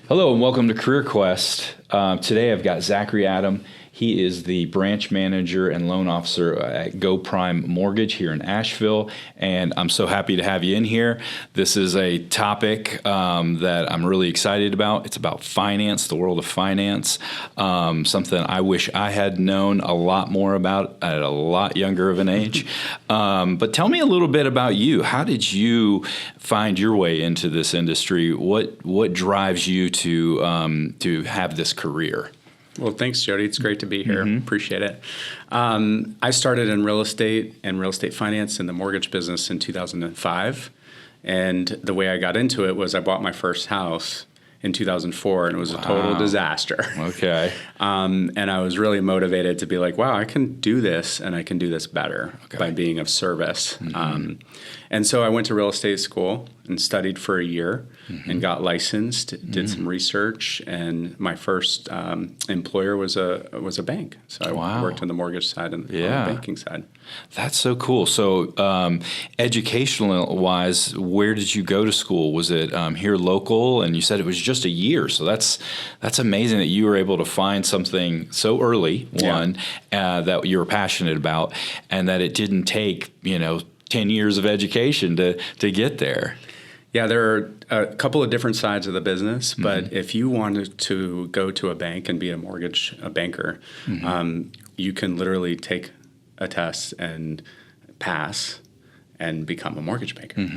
Hello and welcome to Career Quest. Today I've got Zachery Adam. He is the branch manager and loan officer at GoPrime Mortgage here in Asheville, and I'm so happy to have you in here. This is a topic that I'm really excited about. It's about finance, the world of finance, something I wish I had known a lot more about at a lot younger of an age. But tell me a little bit about you. How did you find your way into this industry? What drives you to have this career? Well, thanks, Jody. It's great to be here. Appreciate it. I started in real estate and real estate finance in the mortgage business in 2005. And the way I got into it was I bought my first house in 2004, and it was a total disaster. Okay. And I was really motivated to be like, wow, I can do this, and I can do this better by being of service. And so I went to real estate school and studied for a year and got licensed, did some research, and my first employer was a bank. So I worked on the mortgage side and on the banking side. That's so cool. So educational-wise, where did you go to school? Was it here local? And you said it was just a year. So that's amazing that you were able to find something so early, that you were passionate about, and that it didn't take, 10 years of education to get there. Yeah, there are a couple of different sides of the business, but if you wanted to go to a bank and be a banker, you can literally take a test and pass and become a mortgage banker.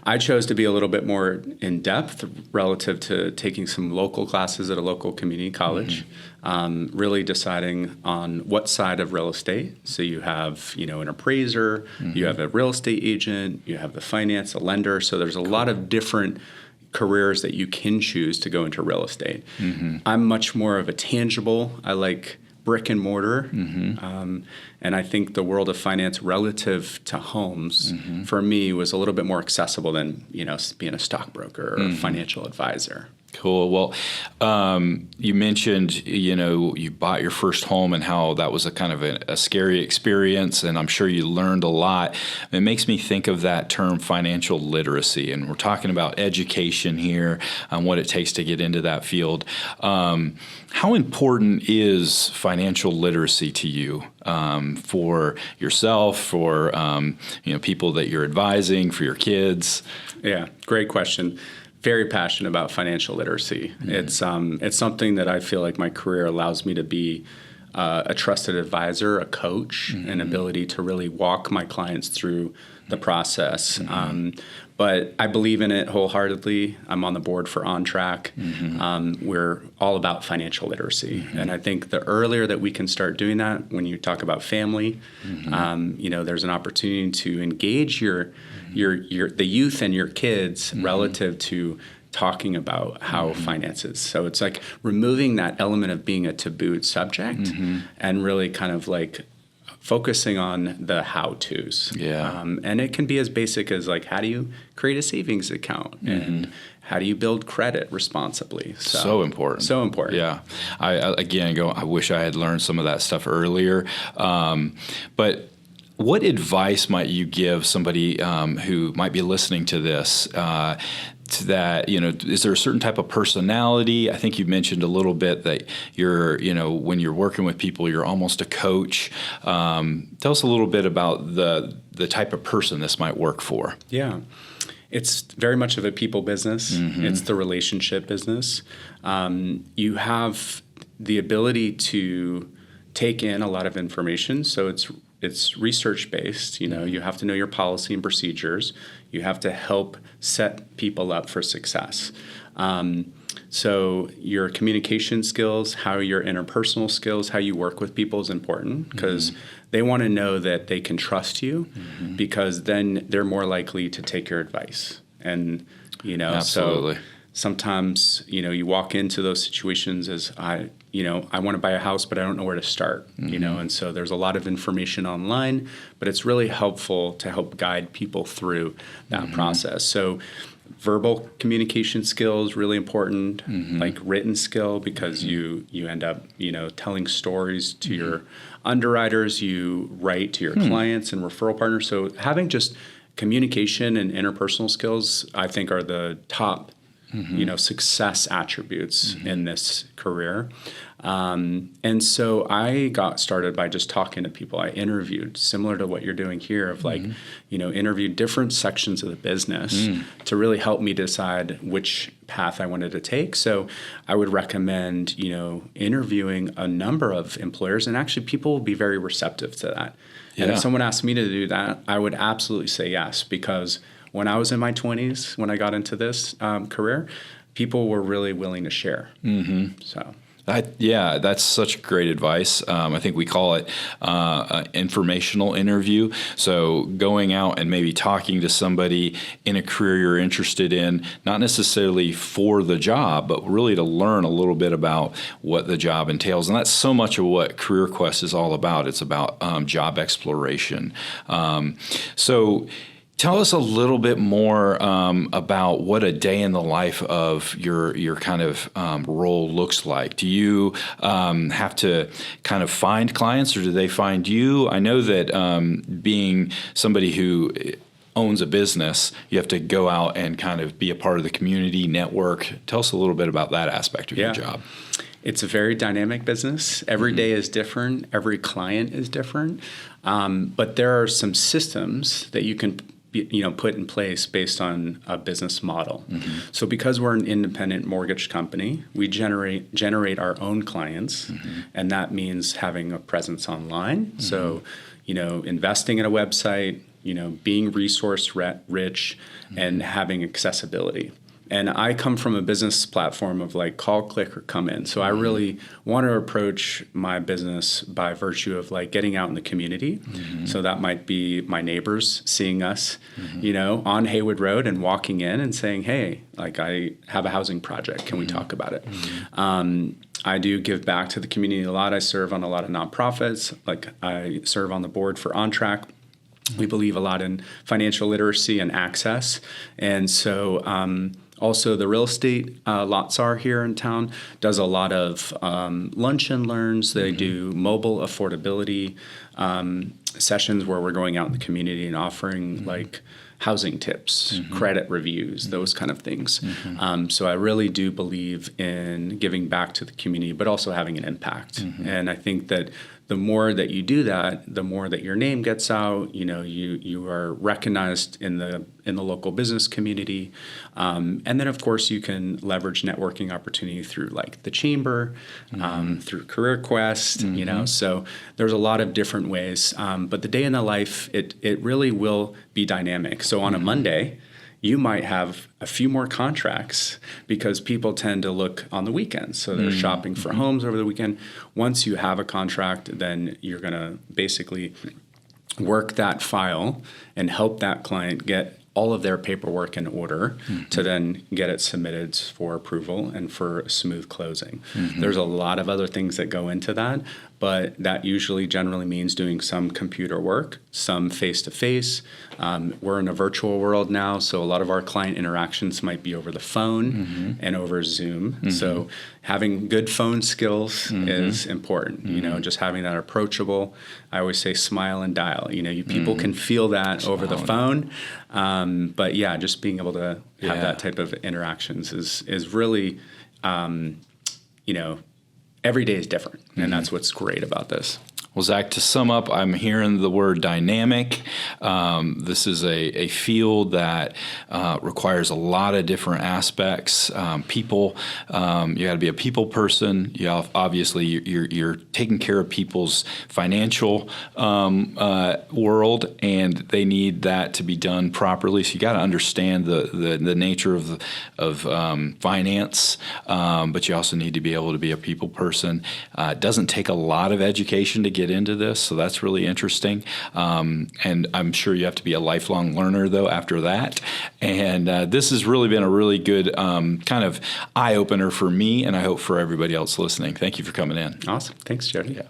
I chose to be a little bit more in depth relative to taking some local classes at a local community college, really deciding on what side of real estate. So you have, an appraiser, you have a real estate agent, you have the finance, a lender. So there's a lot of different careers that you can choose to go into real estate. I'm much more of a tangible. I like brick and mortar. And I think the world of finance relative to homes, for me, was a little bit more accessible than, being a stockbroker or a financial advisor. Cool. Well, you mentioned, you bought your first home and how that was a kind of a scary experience, and I'm sure you learned a lot. It makes me think of that term financial literacy, and we're talking about education here and what it takes to get into that field. How important is financial literacy to you for yourself, for people that you're advising, for your kids? Yeah, great question. Very passionate about financial literacy. It's something that I feel like my career allows me to be a trusted advisor, a coach, an ability to really walk my clients through the process. But I believe in it wholeheartedly. I'm on the board for On Track. We're all about financial literacy. And I think the earlier that we can start doing that, when you talk about family, there's an opportunity to engage the youth and your kids relative to talking about how finances. So it's like removing that element of being a taboo subject and really kind of like focusing on the how-tos. And it can be as basic as like, how do you create a savings account? And how do you build credit responsibly? So important. So important. Yeah. I wish I had learned some of that stuff earlier. But what advice might you give somebody who might be listening to this? To that, is there a certain type of personality? I think you mentioned a little bit that you're, when you're working with people, you're almost a coach. Tell us a little bit about the type of person this might work for. Yeah. It's very much of a people business. It's the relationship business. You have the ability to take in a lot of information. So it's research-based. You have to know your policy and procedures. You have to help set people up for success. So your communication skills, how your interpersonal skills, how you work with people is important because they want to know that they can trust you because then they're more likely to take your advice. And, Absolutely. So sometimes, you walk into those situations as I want to buy a house, but I don't know where to start, and so there's a lot of information online, but it's really helpful to help guide people through that process. So verbal communication skills, really important, like written skill, because you end up, telling stories to your underwriters, you write to your clients and referral partners. So having just communication and interpersonal skills, I think, are the top success attributes in this career. And so I got started by just talking to people. I interviewed, similar to what you're doing here, of interviewed different sections of the business to really help me decide which path I wanted to take. So I would recommend, interviewing a number of employers, and actually people will be very receptive to that. Yeah. And if someone asked me to do that, I would absolutely say yes, because when I was in my 20s, when I got into this career, people were really willing to share. So. That's such great advice. I think we call it an informational interview. So going out and maybe talking to somebody in a career you're interested in, not necessarily for the job, but really to learn a little bit about what the job entails. And that's so much of what Career Quest is all about. It's about job exploration. So tell us a little bit more about what a day in the life of your kind of role looks like. Do you have to kind of find clients, or do they find you? I know that being somebody who owns a business, you have to go out and kind of be a part of the community network. Tell us a little bit about that aspect of your job. It's a very dynamic business. Every day is different. Every client is different. But there are some systems that you can put in place based on a business model. So because we're an independent mortgage company, we generate our own clients, and that means having a presence online. So, investing in a website, being resource rich, and having accessibility. And I come from a business platform of call, click, or come in. So I really want to approach my business by virtue of getting out in the community. So that might be my neighbors seeing us, on Haywood Road and walking in and saying, hey, I have a housing project. Can we talk about it? I do give back to the community a lot. I serve on a lot of nonprofits. I serve on the board for On Track. We believe a lot in financial literacy and access. And so also, the real estate Lotsar here in town does a lot of lunch and learns. They do mobile affordability sessions where we're going out in the community and offering housing tips, credit reviews, those kind of things. So I really do believe in giving back to the community, but also having an impact. And I think that the more that you do that, the more that your name gets out. You are recognized in the local business community, and then of course you can leverage networking opportunity through the chamber, through Career Quest. So there's a lot of different ways. But the day in the life, it really will be dynamic. So on a Monday, you might have a few more contracts because people tend to look on the weekends. So they're shopping for homes over the weekend. Once you have a contract, then you're going to basically work that file and help that client get all of their paperwork in order to then get it submitted for approval and for a smooth closing. There's a lot of other things that go into that, but that usually generally means doing some computer work, some face-to-face. We're in a virtual world now, so a lot of our client interactions might be over the phone and over Zoom. So having good phone skills is important. Just having that approachable. I always say smile and dial. People can feel that over the phone. But yeah, just being able to have that type of interactions is really, every day is different. And that's what's great about this. Well, Zach, to sum up, I'm hearing the word dynamic. This is a field that requires a lot of different aspects. People, you got to be a people person. Obviously, you're taking care of people's financial world, and they need that to be done properly. So you got to understand the nature of finance, but you also need to be able to be a people person. It doesn't take a lot of education to get into this, so that's really interesting. And I'm sure you have to be a lifelong learner, though, after that. And this has really been a really good kind of eye-opener for me, and I hope for everybody else listening. Thank you for coming in. Awesome. Thanks, Jody. Yeah.